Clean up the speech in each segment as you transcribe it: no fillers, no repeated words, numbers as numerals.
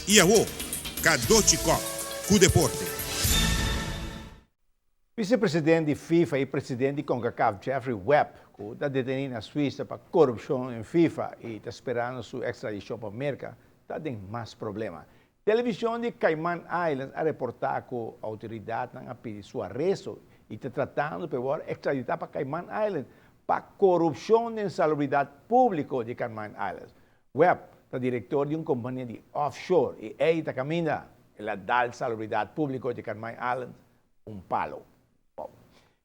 Iaho, Kadochikov, cu deporte. Vice-presidente FIFA e presidente CONCACAF Jeffrey Webb, que está detenido na Suíça por corrupção em FIFA e está esperando sua extradição para a América, está tendo mais problemas. Televisão de Cayman Islands a reportar que a autoridade não pediu seu arresto e está tratando de extraditar para Cayman Islands para corrupção de salubridade pública de Cayman Islands. Webb é diretor de uma companhia de offshore e ele está caminhando a dar salubridade pública de Cayman Islands palo.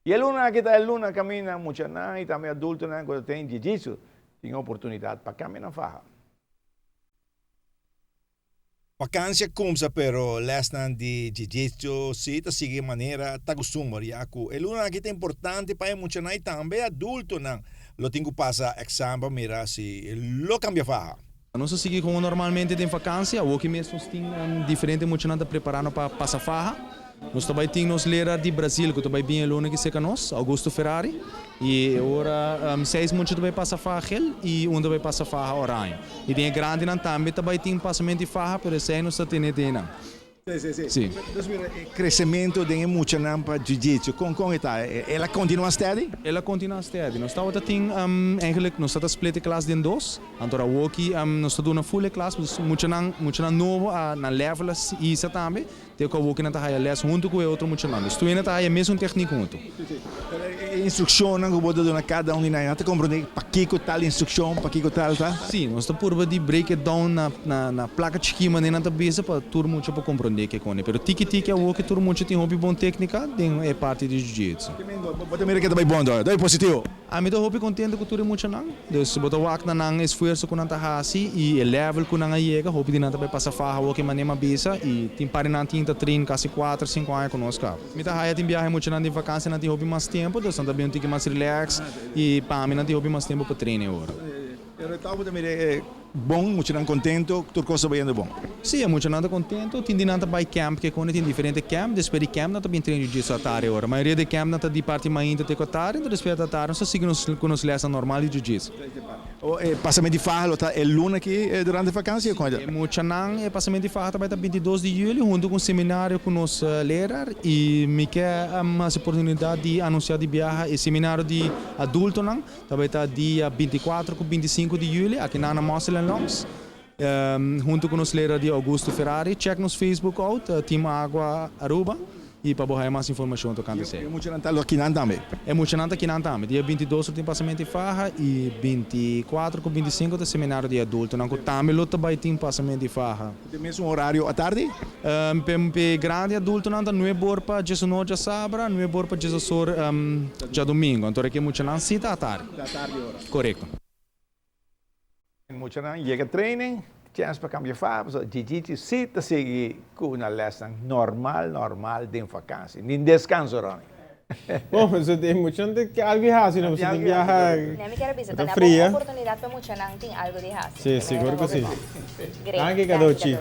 E a Luna que está Luna caminha muito e também adulto quando tem jiu-jitsu, tem oportunidade para caminhar faja. Vacância começa pero lesson de jiu-jitsu se ta sigue maneira ta costuma ya ku e Luna que é importante para muito e também adulto não lo tenho passa exame mira se lo cambia faja. Não se segue como normalmente tem vacância, o que mesmo tem diferente muito nada preparando para passar farra. Nós também temos líder de Brasil que também bem aluno que se conosco, Augusto Ferrari, e agora 6 muito também passa farra e um também passa farra orange. E tem grande não também tem passamento de farra, pero sei não se tem não. Sim. O crescimento de muito não para jiu-jitsu, como está? Ela continua steady? Ela continua steady. Nós estamos eigenlijk nós estamos split classe em dois. Então o que nós estamos na full classe, muito não novo na level e isso também. Tem que o que não está aí les junto com o outro muito não. Estou indo tá aí mesmo técnico junto. Instrução não vou dar cada um de nós. Não te compreende para que tal instrução, para que tal tá? Sim, nós estamos por de break it down na placa de esquema nem na cabeça para todo mundo para compreender que com. Pero tiki é o que todo mundo tem hobby bom técnica, é parte de jiu-jitsu. Bota mira que tá bem bom, dá positivo. A mim tô hobby contente com todo mundo não. Dus bota o acto não esforço com nanta hasi e level com nanga chega, hobby de nanta passar farra o que maneira bisa e tem para não tinha treino quase 4, 5 anos conosco. Me tá aí tem viagem muito de vacância, não tem hobby mais tempo, dus também tem que mais relax e para mim não tem hobby mais tempo para treinar agora. Eu estava também bom, muito contente, tudo coisa bem bom. Sim, é muito contente. Tem dinanta by camp que quando tem diferente camp, depois de camp não também treino de jiu-jitsu agora. A maioria de camp não tá de parte mais ainda tem que estar, então depois da tarde só sigue com nos lessons normal de jiu-jitsu. O passamento de farra tá é luna aqui durante a vacância quando? É muito não, passamento de farra também tá 22 de julho, junto com um seminário com os líderes e me quer a oportunidade de anunciar de viagem e seminário de adulto não, também tá dia 24 com 25 de julho aqui na Mostra Longs. Junto com os líderes de Augusto Ferrari, check nos Facebook out, Team Água Aruba e para borrar mais informação do que acontecer. É muito não aqui não também. É muito não aqui não também. Dia 22 tem passamento de farra e 24 com 25 tem seminário de adulto. Não também luta vai tem passamento de farra. Tem mesmo horário à tarde? Pe grande adulto não não é bor para Jesus noite sábado, não é bor para Jesus já domingo. Então aqui muito não cita à tarde. Da tarde hora. Correto. Muito não chega training, chance para cambiar farra, jiu-jitsu se tá seguir com uma lesson normal de vacância, nem descanso Ronnie. Bom, mas eu tenho muito que algo errado, não você tem que viajar. Nem me quero dizer, tem fria. uma oportunidade para muito não tem algo de errado. Sim, seguro que sim. Great. Anche Cadoci.